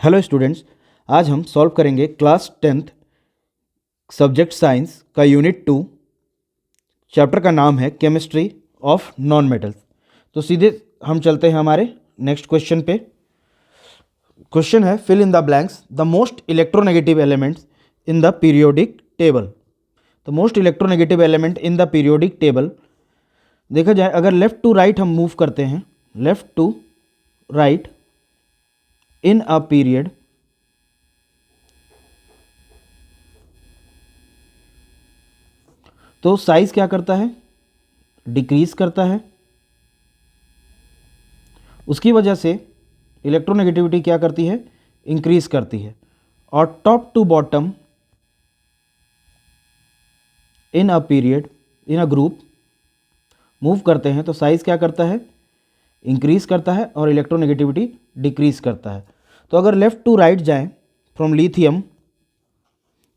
Hello students, आज हम solve करेंगे क्लास 10th सब्जेक्ट साइंस का यूनिट 2। चैप्टर का नाम है केमिस्ट्री ऑफ नॉन मेटल्स। तो सीधे हम चलते हैं हमारे नेक्स्ट क्वेश्चन पे। क्वेश्चन है fill in the blanks the most electronegative elements in the periodic table. तो most electronegative element in the periodic table देखा जाए, अगर लेफ्ट टू राइट हम मूव करते हैं, left to right in a period, तो साइज क्या करता है, डिक्रीज करता है। उसकी वजह से इलेक्ट्रोनेगेटिविटी क्या करती है, इंक्रीज करती है। और top to bottom in a period, in a group move करते हैं तो साइज क्या करता है, इंक्रीज करता है और इलेक्ट्रोनेगेटिविटी डिक्रीज करता है। तो अगर लेफ्ट टू राइट जाएं, फ्रॉम लिथियम,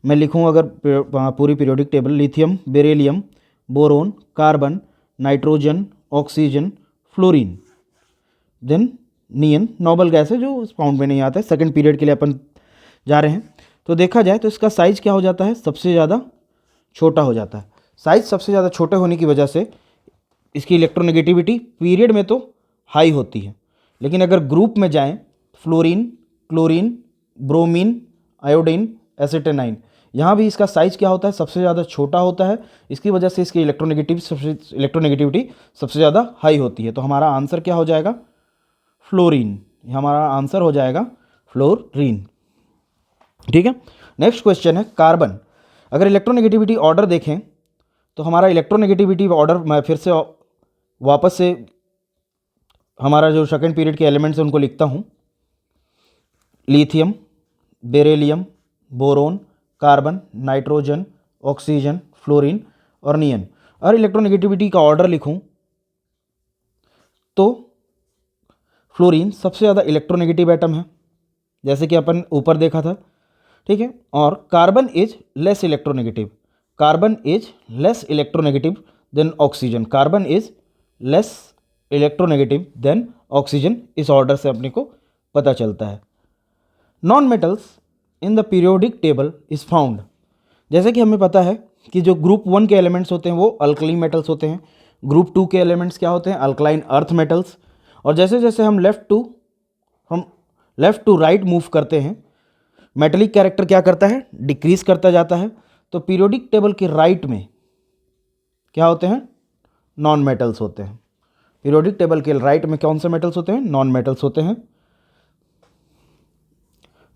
मैं लिखूँ अगर पूरी periodic table, lithium, beryllium, boron, carbon, nitrogen, oxygen, fluorine, then neon. Noble gas है जो इस पाउंड में नहीं आता है, सेकंड पीरियड के लिए अपन जा रहे हैं। तो देखा जाए तो इसका साइज क्या हो जाता है, सबसे ज़्यादा छोटा हो जाता है। साइज सबसे ज़्यादा छोटे होने की वजह से इसकी इलेक्ट्रोनेगेटिविटी पीरियड में तो हाई होती है, लेकिन अगर ग्रुप में जाएं, फ्लोरीन, क्लोरीन, ब्रोमीन, आयोडीन, एसिटेनाइन, यहाँ भी इसका साइज क्या होता है, सबसे ज़्यादा छोटा होता है। इसकी वजह से इसकी इलेक्ट्रोनेगेटिविटी सबसे ज़्यादा हाई होती है। तो हमारा आंसर क्या हो जाएगा, फ्लोरीन। हमारा आंसर हो जाएगा फ्लोरीन। ठीक है। नेक्स्ट क्वेश्चन है कार्बन। अगर इलेक्ट्रोनेगेटिविटी ऑर्डर देखें तो हमारा इलेक्ट्रोनेगेटिविटी ऑर्डर, मैं फिर से वापस से हमारा जो सेकंड पीरियड के एलिमेंट्स हैं उनको लिखता हूँ। Lithium, beryllium, boron, carbon, nitrogen, oxygen, fluorine और नियन। और इलेक्ट्रोनेगेटिविटी का ऑर्डर लिखूं तो फ्लोरीन सबसे ज़्यादा इलेक्ट्रोनेगेटिव एटम है, जैसे कि अपन ऊपर देखा था। ठीक है। और carbon is less electronegative, carbon is less electronegative than oxygen, carbon is less electronegative than oxygen. इस ऑर्डर से अपने को पता चलता है। Non metals in the periodic table is found. जैसे कि हमें पता है कि जो ग्रुप 1 के एलिमेंट्स होते हैं वो अल्कली मेटल्स होते हैं, ग्रुप 2 के एलिमेंट्स क्या होते हैं, अल्कलाइन अर्थ मेटल्स। और जैसे जैसे हम लेफ्ट टू राइट मूव करते हैं, मेटलिक कैरेक्टर क्या करता है, डिक्रीज करता जाता है। तो पीरियोडिक टेबल के राइट में क्या होते हैं, नॉन मेटल्स होते हैं। पीरियोडिक टेबल के राइट में कौन से मेटल्स होते हैं, नॉन मेटल्स होते हैं।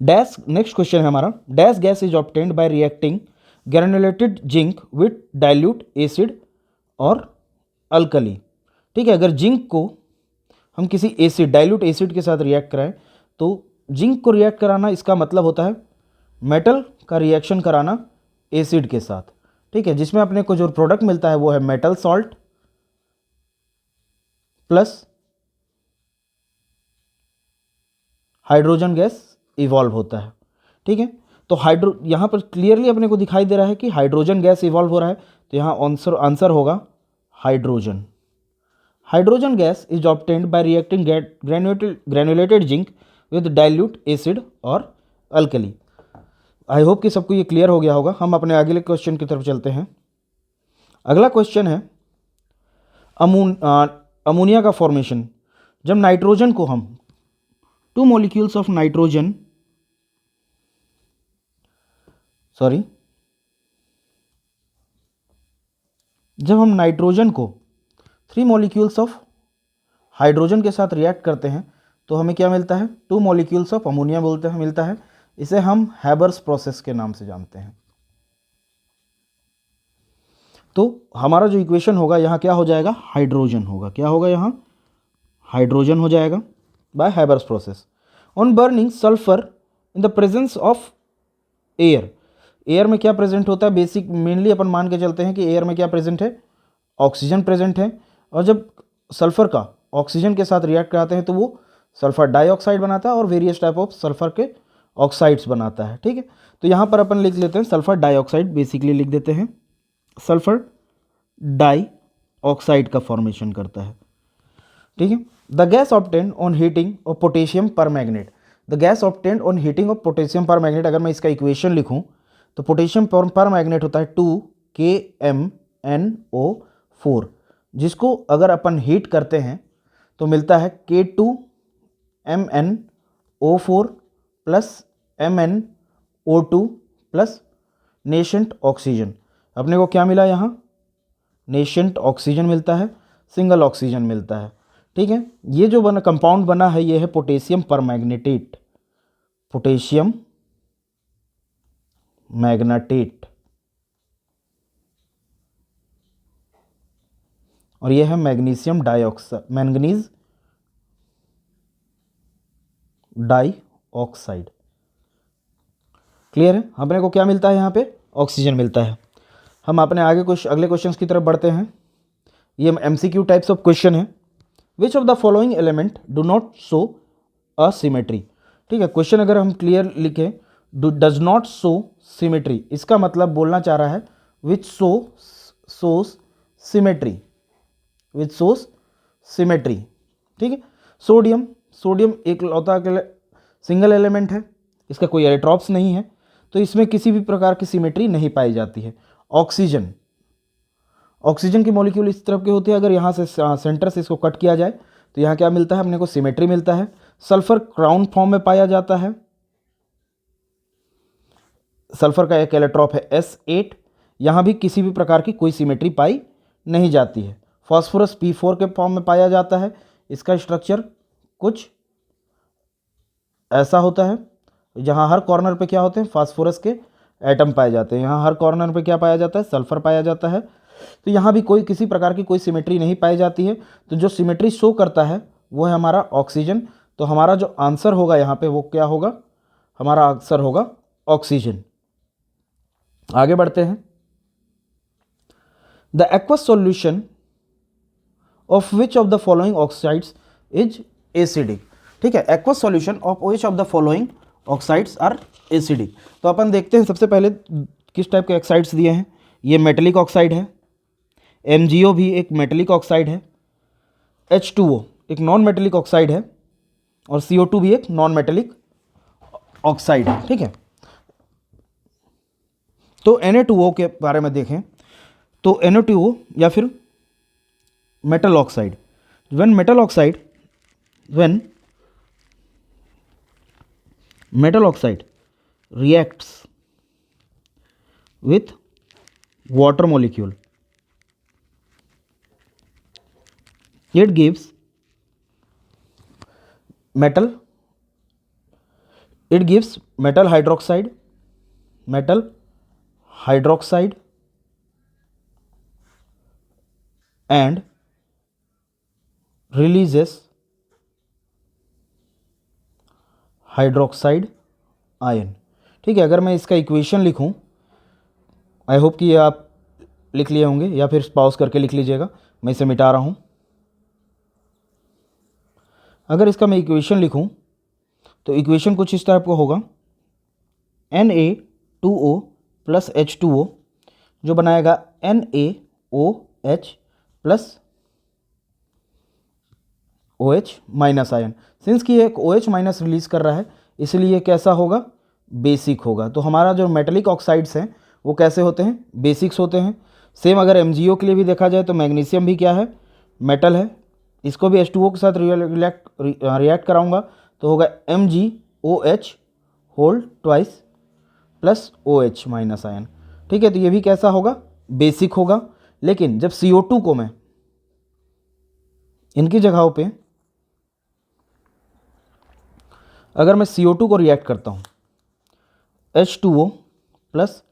डैश, नेक्स्ट क्वेश्चन है हमारा, dash gas is obtained by reacting granulated zinc with dilute acid और अल्कली। ठीक है। अगर जिंक को हम किसी एसिड, डाइल्यूट एसिड के साथ रिएक्ट कराएं तो जिंक को रिएक्ट कराना, इसका मतलब होता है मेटल का रिएक्शन कराना एसिड के साथ। ठीक है। जिसमें अपने को जो प्रोडक्ट मिलता है वो है metal salt plus hydrogen gas evolve होता है। ठीक है। तो यहाँ पर क्लियरली अपने को दिखाई दे रहा है कि हाइड्रोजन गैस इवॉल्व हो रहा है, तो यहाँ आंसर होगा hydrogen. Hydrogen gas is obtained by reacting granulated zinc with dilute acid और अल्कली। आई होप कि सबको ये क्लियर हो गया होगा। हम अपने अगले क्वेश्चन की तरफ चलते हैं। अगला क्वेश्चन है अमोनिया का फॉर्मेशन। जब नाइट्रोजन को हम 2 मॉलिक्यूल्स ऑफ नाइट्रोजन, जब हम नाइट्रोजन को 3 मॉलिक्यूल्स ऑफ हाइड्रोजन के साथ रिएक्ट करते हैं तो हमें क्या मिलता है, 2 मॉलिक्यूल्स ऑफ अमोनिया मिलता है। इसे हम हैबर्स प्रोसेस के नाम से जानते हैं। तो हमारा जो इक्वेशन होगा यहाँ क्या हो जाएगा, हाइड्रोजन होगा। क्या होगा यहाँ, हाइड्रोजन हो जाएगा by Haber's process. On burning sulphur in the presence of air. Air में क्या प्रेजेंट होता है, बेसिक मेनली अपन मान के चलते हैं कि एयर में क्या प्रेजेंट है, ऑक्सीजन प्रेजेंट है। और जब सल्फर का ऑक्सीजन के साथ रिएक्ट कराते हैं तो वो सल्फर डाइऑक्साइड बनाता है और वेरियस टाइप ऑफ सल्फर के ऑक्साइड्स बनाता है। ठीक है। तो यहाँ पर अपन लिख लेते हैं सल्फर डाइऑक्साइड, बेसिकली लिख देते हैं सल्फर डाइऑक्साइड का फॉर्मेशन करता है। ठीक है। The gas obtain on heating of potassium permanganate. The gas obtained on heating of potassium पर मैग्नेट, अगर मैं इसका इक्वेशन लिखूं तो पोटेशियम पर मैग्नेट होता है 2KMnO4, जिसको अगर अपन हीट करते हैं तो मिलता है K2MnO4 plus MnO2 plus नेशेंट oxygen. अपने को क्या मिला यहाँ, नेशेंट ऑक्सीजन मिलता है, सिंगल ऑक्सीजन मिलता है। ठीक है, ये जो बना कंपाउंड बना है ये है पोटेशियम परमैग्नेटेट, पोटेशियम मैग्नेटेट, और ये है magnesium dioxide, manganese dioxide. Clear है, अपने को क्या मिलता है यहाँ पे, ऑक्सीजन मिलता है। हम अपने अगले क्वेश्चंस की तरफ बढ़ते हैं। ये MCQ टाइप्स ऑफ क्वेश्चन है। Which of the following element do not show a symmetry. ठीक है, क्वेश्चन अगर हम क्लियर लिखें, डज नॉट शो सिमेट्री, इसका मतलब बोलना चाह रहा है विच शोस सिमेट्री, विच शोस सिमेट्री। ठीक है, सोडियम एक लौता सिंगल एलिमेंट है, इसका कोई एलेक्ट्रॉन्स नहीं है, तो इसमें किसी भी प्रकार की सिमेट्री नहीं पाई जाती है। ऑक्सीजन की मॉलिक्यूल इस तरफ के होते हैं, अगर यहाँ से सेंटर से इसको कट किया जाए तो यहाँ क्या मिलता है अपने को, सिमेट्री मिलता है। सल्फर क्राउन फॉर्म में पाया जाता है, सल्फर का एक इलेक्ट्रॉन है S8, यहाँ भी किसी भी प्रकार की कोई सिमेट्री पाई नहीं जाती है। फास्फोरस P4 के फॉर्म में पाया जाता है, इसका स्ट्रक्चर कुछ ऐसा होता है, जहाँ हर कॉर्नर पे क्या होते हैं, फास्फोरस के एटम पाए जाते हैं। यहाँ हर कॉर्नर पे क्या पाया जाता है, सल्फर पाया जाता है। तो यहाँ भी कोई किसी प्रकार की कोई सिमेट्री नहीं पाई जाती है। तो जो सिमेट्री शो करता है वो है हमारा ऑक्सीजन। तो हमारा जो आंसर होगा यहाँ पे वो क्या होगा, हमारा आंसर होगा ऑक्सीजन। आगे बढ़ते हैं। The aqueous solution of which of the following oxides is acidic. ठीक है, aqueous solution of which of the following oxides are acidic. तो अपन देखते हैं सबसे पहले किस टाइप के ऑक्साइड्स दिए हैं। ये मेटेलिक ऑक्साइड है, MgO भी एक मेटेलिक ऑक्साइड है, H2O एक नॉन मेटेलिक ऑक्साइड है, और CO2 भी एक नॉन मेटेलिक ऑक्साइड है। ठीक है, तो Na2O के बारे में देखें तो Na2O या फिर metal oxide, when metal oxide reacts with water molecule, it gives metal hydroxide and releases hydroxide ion. ठीक है, अगर मैं इसका इक्वेशन लिखूं, आई होप कि ये आप लिख लिए होंगे या फिर पॉज करके लिख लीजिएगा, मैं इसे मिटा रहा हूं। अगर इसका मैं इक्वेशन लिखूं तो इक्वेशन कुछ इस टाइप का होगा, Na2O प्लस H2O जो बनाएगा NaOH plus OH minus ion. Since कि एक OH माइनस रिलीज कर रहा है इसलिए कैसा होगा, बेसिक होगा। तो हमारा जो मेटेलिक ऑक्साइड्स हैं वो कैसे होते हैं, बेसिक्स होते हैं। सेम अगर MgO के लिए भी देखा जाए तो मैग्नीशियम भी क्या है, मेटल है। इसको भी H2O के साथ रिएक्ट कराऊंगा तो होगा MgOH whole twice plus OH minus ion. ठीक है, तो ये भी कैसा होगा, बेसिक होगा। लेकिन जब CO2 को मैं इनकी जगहों पे अगर मैं CO2 को रिएक्ट करता हूँ H2O प्लस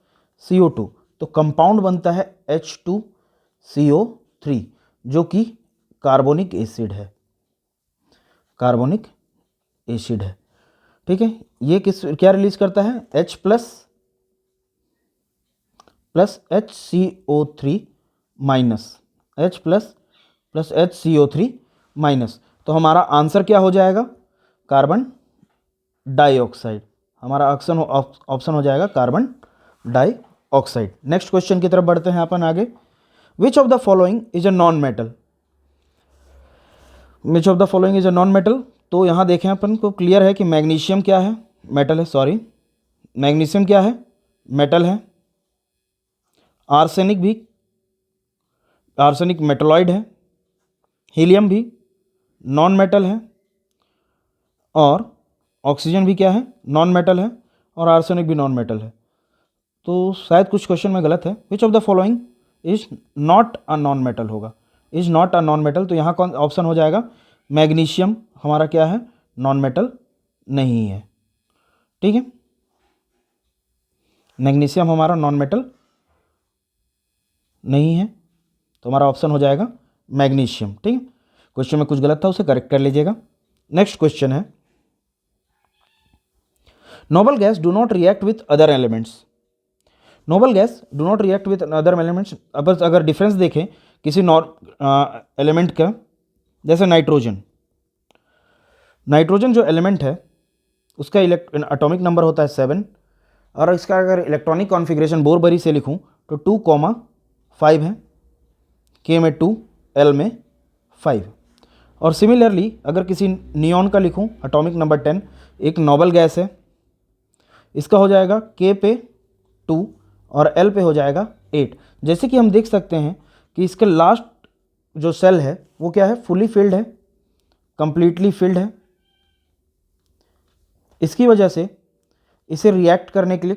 CO2 तो कंपाउंड बनता है H2CO3 जो कि कार्बोनिक एसिड है, कार्बोनिक एसिड है। ठीक है, ये क्या रिलीज करता है, H plus HCO3 minus, H plus HCO3 minus. तो हमारा आंसर क्या हो जाएगा, कार्बन डाइऑक्साइड। हमारा ऑप्शन हो जाएगा कार्बन डाइऑक्साइड। नेक्स्ट क्वेश्चन की तरफ बढ़ते हैं अपन आगे। विच of the following is a non metal, which of the following is a non metal. तो यहाँ देखें अपन को क्लियर है कि मैग्नीशियम क्या है, मेटल है, सॉरी, मैग्नीशियम क्या है, मेटल है। आर्सेनिक भी, आर्सेनिक मेटलॉइड है। हीलियम भी नॉन मेटल है, और ऑक्सीजन भी क्या है, नॉन मेटल है, और आर्सेनिक भी नॉन मेटल है। तो शायद कुछ क्वेश्चन में गलत है। Which of the following is not a non metal होगा, is not a non metal, तो यहाँ कौन ऑप्शन हो जाएगा, मैग्नीशियम हमारा क्या है, नॉन मेटल नहीं है। ठीक है, मैग्नीशियम हमारा नॉन मेटल नहीं है, तो हमारा ऑप्शन हो जाएगा मैग्नीशियम। ठीक है, क्वेश्चन में कुछ गलत था, उसे करेक्ट कर लीजिएगा। नेक्स्ट क्वेश्चन है, noble gas do not react with other elements. Noble gas do not react with other elements, अगर डिफरेंस देखें किसी एलिमेंट का, जैसे नाइट्रोजन, नाइट्रोजन जो एलिमेंट है उसका एटॉमिक नंबर होता है 7, और इसका अगर इलेक्ट्रॉनिक कॉन्फ़िगरेशन बोरबरी से लिखूं तो 2,5 है, K में 2, L में 5। और सिमिलरली अगर किसी नियॉन का लिखूं, एटॉमिक नंबर 10, एक नोबल गैस है, इसका हो जाएगा K पे 2 और L पे हो जाएगा 8। जैसे कि हम देख सकते हैं कि इसके लास्ट जो सेल है वो क्या है, फुली फिल्ड है, कंप्लीटली फिल्ड है। इसकी वजह से इसे रिएक्ट करने के लिए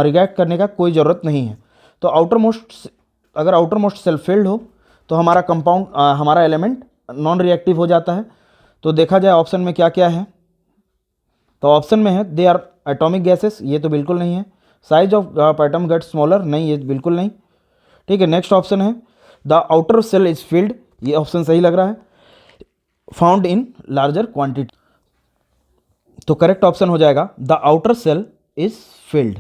रिएक्ट करने का कोई ज़रूरत नहीं है। तो अगर आउटर मोस्ट सेल फिल्ड हो तो हमारा कंपाउंड, हमारा एलिमेंट नॉन रिएक्टिव हो जाता है। तो देखा जाए ऑप्शन में क्या क्या है, तो ऑप्शन में है दे आर एटॉमिक गैसेस, ये तो बिल्कुल नहीं है। Size of atom get smaller, नहीं, ये बिल्कुल नहीं। ठीक है, नेक्स्ट ऑप्शन है the outer shell is filled, ये ऑप्शन सही लग रहा है। फाउंड इन लार्जर क्वांटिटी, तो करेक्ट ऑप्शन हो जाएगा the outer shell is filled.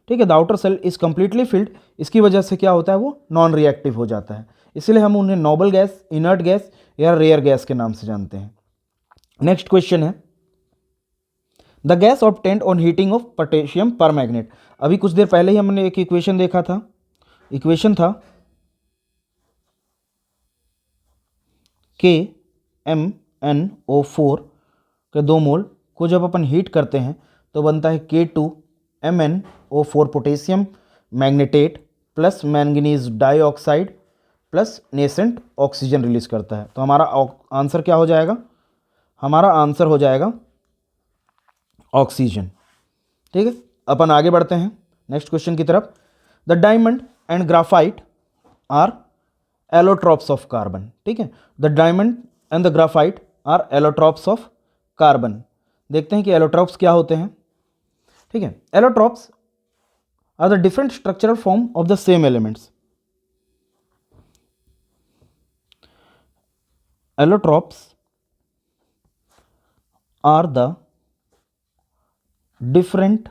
ठीक है, the outer shell is completely filled, इसकी वजह से क्या होता है, वो नॉन रिएक्टिव हो जाता है, इसलिए हम उन्हें नोबल गैस, इनर्ट गैस या रेयर गैस के नाम से जानते हैं। नेक्स्ट क्वेश्चन है the gas obtained on heating of potassium परमैग्नेट। अभी कुछ देर पहले ही हमने एक इक्वेशन देखा था, इक्वेशन था KMnO4 के 2 मोल को जब अपन हीट करते हैं तो बनता है K2MnO4 potassium manganate plus manganese dioxide plus nascent oxygen release करता है। तो हमारा आंसर क्या हो जाएगा, हमारा आंसर हो जाएगा ऑक्सीजन। ठीक है, अपन आगे बढ़ते हैं नेक्स्ट क्वेश्चन की तरफ। The diamond and graphite are allotropes of carbon. ठीक है, the diamond and the graphite are allotropes of carbon. देखते हैं कि एलोट्रॉप्स क्या होते हैं। ठीक है, allotropes are the different structural form of the same elements. Allotropes are the different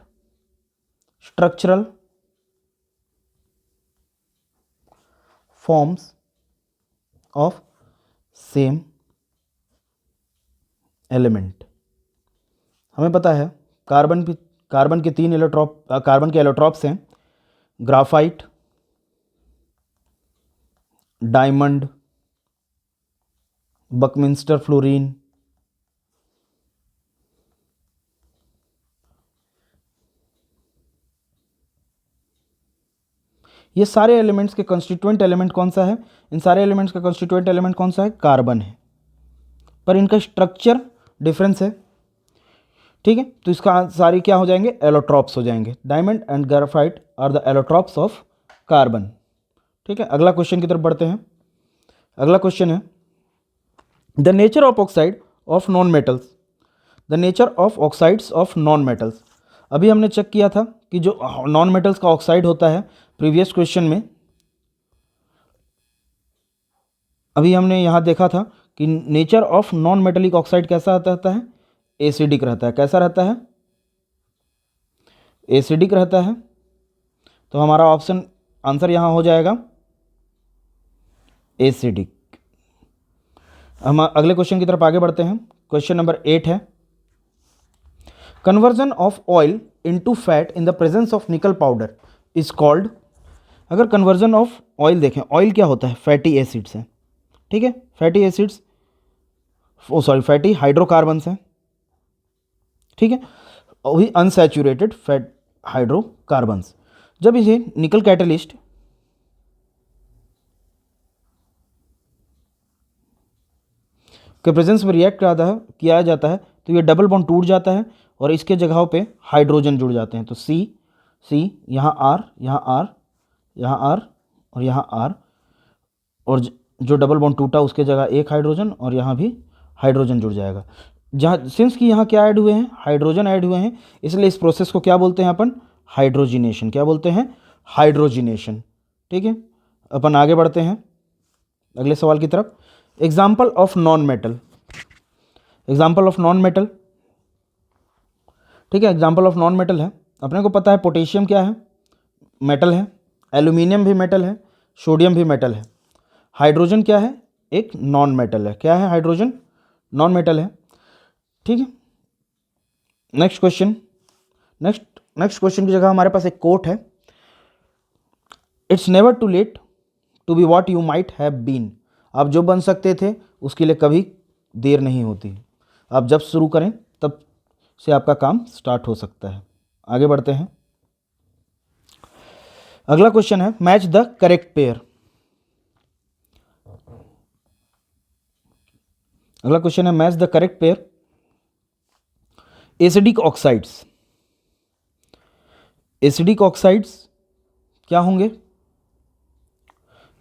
structural forms of same element। हमें पता है कार्बन के 3 कार्बन के एलोट्रॉप्स हैं, ग्राफाइट, डायमंड, बकमिंस्टर फ्लोरीन। ये सारे एलिमेंट्स के कंस्टिट्यूएंट एलिमेंट कौन सा है, इन सारे एलिमेंट्स का कंस्टिट्यूएंट एलिमेंट कौन सा है, कार्बन है, पर इनका स्ट्रक्चर डिफरेंस है। ठीक है, तो इसका सारे क्या हो जाएंगे, एलोट्रॉप्स हो जाएंगे। Diamond and graphite are the allotropes of carbon. ठीक है, अगला क्वेश्चन की तरफ बढ़ते हैं। अगला क्वेश्चन है the nature of oxide of non metals. The nature of oxides of non metals. अभी हमने चेक किया था कि जो नॉन मेटल्स का ऑक्साइड होता है प्रीवियस क्वेश्चन में, अभी हमने यहाँ देखा था कि nature of non metallic oxide कैसा रहता है, एसिडिक रहता है। कैसा रहता है, एसिडिक रहता है। तो हमारा ऑप्शन आंसर यहाँ हो जाएगा एसिडिक। हम अगले क्वेश्चन की तरफ आगे बढ़ते हैं। क्वेश्चन नंबर 8 है conversion of oil into fat in the presence of निकल पाउडर इज कॉल्ड। अगर कन्वर्जन ऑफ ऑयल देखें, ऑयल क्या होता है, फैटी एसिड्स है। ठीक है, फैटी एसिड्स फैटी हाइड्रोकार्बन्स हैं, ठीक है, वही अनसैचुरेटेड फैट हाइड्रोकार्बन्स। जब इसे निकल कैटलिस्ट के प्रेजेंस में रिएक्ट किया जाता है तो ये डबल बॉन्ड टूट जाता है और इसके जगहों पे हाइड्रोजन जुड़ जाते हैं। तो सी यहाँ आर, यहाँ आर, यहाँ आर और यहाँ आर, और जो डबल बॉन्ड टूटा उसके जगह एक हाइड्रोजन और यहाँ भी हाइड्रोजन जुड़ जाएगा। जहाँ सिंस कि यहाँ क्या ऐड हुए हैं, हाइड्रोजन ऐड हुए हैं, इसलिए इस प्रोसेस को क्या बोलते हैं अपन, हाइड्रोजिनेशन। क्या बोलते हैं, हाइड्रोजिनेशन। ठीक है, अपन आगे बढ़ते हैं अगले सवाल की तरफ। Example of non metal, example of non metal, ठीक है, एग्जाम्पल ऑफ नॉन मेटल है, अपने को पता है पोटेशियम क्या है, मेटल है, एल्यूमिनियम भी मेटल है, सोडियम भी मेटल है। हाइड्रोजन क्या है, एक नॉन मेटल है। क्या है, हाइड्रोजन नॉन मेटल है। ठीक है, नेक्स्ट क्वेश्चन, नेक्स्ट क्वेश्चन की जगह हमारे पास एक कोट है, it's never too late to be what you might have been. आप जो बन सकते थे उसके लिए कभी देर नहीं होती। आप जब शुरू करें तब से आपका काम स्टार्ट हो सकता है। आगे बढ़ते हैं, अगला क्वेश्चन है मैच द करेक्ट पेयर। अगला क्वेश्चन है match the correct pair. Acidic oxides, acidic oxides क्या होंगे,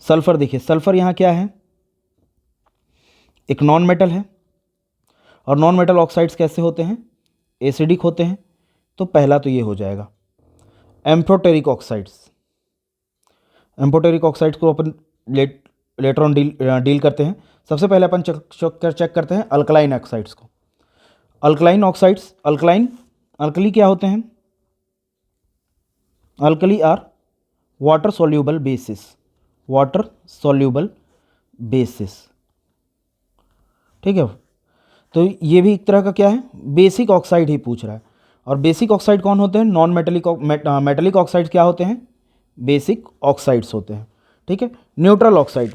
सल्फर। देखिए सल्फर यहां क्या है, एक नॉन मेटल है, और नॉन मेटल ऑक्साइड्स कैसे होते हैं, एसिडिक होते हैं। तो पहला तो ये हो जाएगा। एम्फोटेरिक ऑक्साइड्स, एम्फोटेरिक ऑक्साइड्स को अपन लेटर ऑन डील करते हैं। सबसे पहले अपन चेक करते हैं अल्कलाइन ऑक्साइड्स को। अल्कलाइन ऑक्साइड्स, अल्कली क्या होते हैं, alkali are water soluble bases, water soluble bases. ठीक है, तो ये भी एक तरह का क्या है, बेसिक ऑक्साइड ही पूछ रहा है। और बेसिक ऑक्साइड कौन होते हैं, नॉन मेटेलिक, मेटेलिक ऑक्साइड क्या होते हैं, बेसिक ऑक्साइड्स होते हैं। ठीक है, न्यूट्रल ऑक्साइड,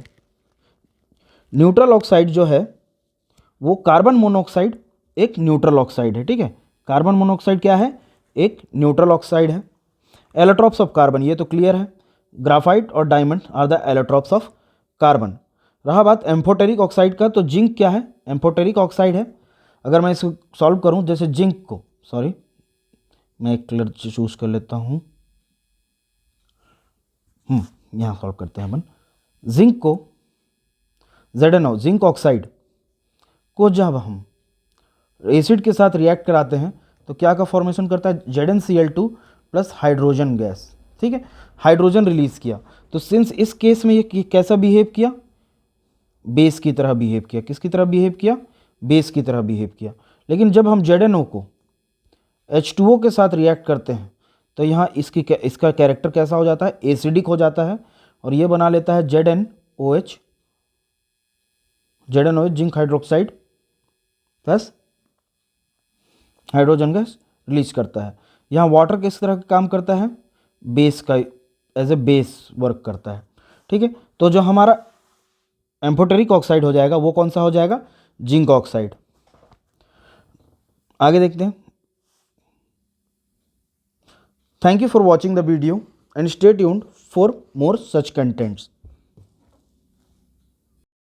न्यूट्रल ऑक्साइड जो है वो कार्बन मोनोऑक्साइड एक न्यूट्रल ऑक्साइड है। ठीक है, कार्बन मोनोऑक्साइड क्या है, एक न्यूट्रल ऑक्साइड है। एलोट्रॉप्स ऑफ कार्बन, ये तो क्लियर है, ग्राफाइट और diamond are the allotropes of carbon. रहा बात एम्फोटेरिक ऑक्साइड का, तो जिंक क्या है, एम्फोटेरिक ऑक्साइड है। अगर मैं इसको सॉल्व करूं, जैसे जिंक को, सॉरी मैं एक कलर चूज कर लेता हूं, यहां सॉल्व करते हैं अपन। जिंक को ZnO, जिंक ऑक्साइड को जब हम एसिड के साथ रिएक्ट कराते हैं तो क्या का फॉर्मेशन करता है, ZnCl2 प्लस हाइड्रोजन गैस। ठीक है, हाइड्रोजन रिलीज किया। तो सिंस इस केस में ये कैसा बिहेव किया, बेस की तरह बिहेव किया। किसकी तरह बिहेव किया, बेस की तरह बिहेव किया। लेकिन जब हम ZnO को H2O के साथ रिएक्ट करते हैं तो यहाँ इसका कैरेक्टर कैसा हो जाता है, एसिडिक हो जाता है, और ये बना लेता है ZnOH, zinc hydroxide plus hydrogen gas release करता है। यहाँ वाटर किस तरह का काम करता है, बेस का, एज ए बेस वर्क करता है। ठीक है, तो जो हमारा एम्फोटेरिक ऑक्साइड हो जाएगा वो कौन सा हो जाएगा, जिंक ऑक्साइड। आगे देखते हैं। Thank you for watching the video and stay tuned for more such contents.